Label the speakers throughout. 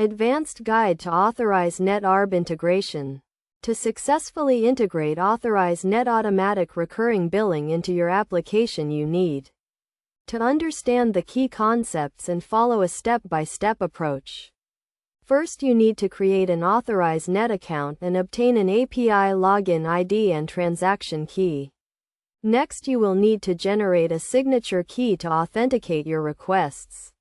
Speaker 1: Advanced Guide to Authorize Net ARB Integration. To successfully integrate Authorize Net automatic recurring billing into your application, you need to understand the key concepts and follow a step-by-step approach. First, you need to create an Authorize Net account and obtain an API login ID and transaction key. Next, you will need to generate a signature key to authenticate your requests.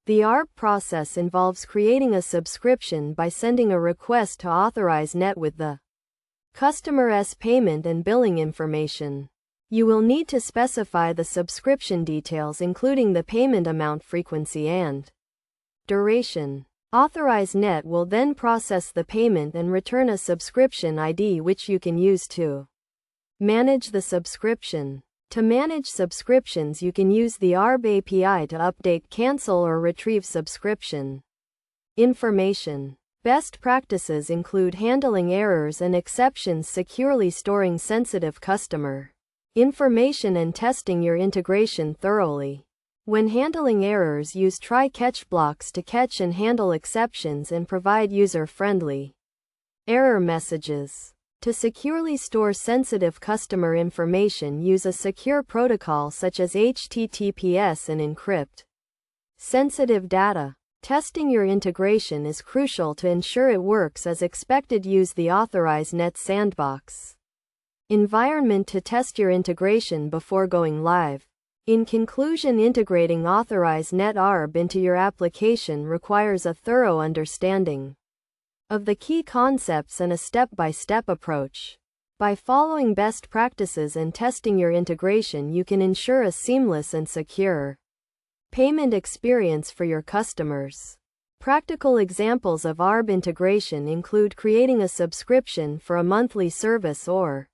Speaker 1: The ARB process involves creating a subscription by sending a request to Authorize Net with the customer's payment and billing information. You will need to specify the subscription details, including the payment amount, frequency, and duration. Authorize Net will then process the payment and return a subscription ID which you can use to manage the subscription. To manage subscriptions, you can use the ARB API to update, cancel, or retrieve subscription information. Best practices include handling errors and exceptions, securely storing sensitive customer information, and testing your integration thoroughly. When handling errors, use try-catch blocks to catch and handle exceptions and provide user-friendly error messages. To securely store sensitive customer information, use a secure protocol such as HTTPS and encrypt sensitive data. Testing your integration is crucial to ensure it works as expected. Use the Authorize Net sandbox environment to test your integration before going live. In conclusion, integrating Authorize Net ARB into your application requires a thorough understanding of the key concepts and a step-by-step approach. By following best practices and testing your integration, you can ensure a seamless and secure payment experience for your customers. Practical examples of ARB integration include creating a subscription for a monthly service or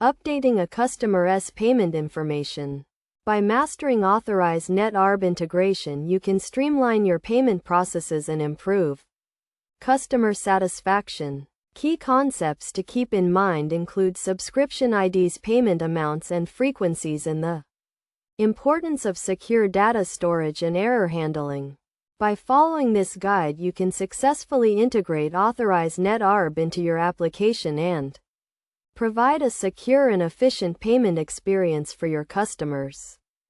Speaker 1: updating a customer's payment information. By mastering Authorize Net ARB integration, you can streamline your payment processes and improve customer satisfaction. Key concepts to keep in mind include subscription IDs, payment amounts and frequencies, and the importance of secure data storage and error handling. By following this guide, you can successfully integrate Authorize Net ARB into your application and provide a secure and efficient payment experience for your customers.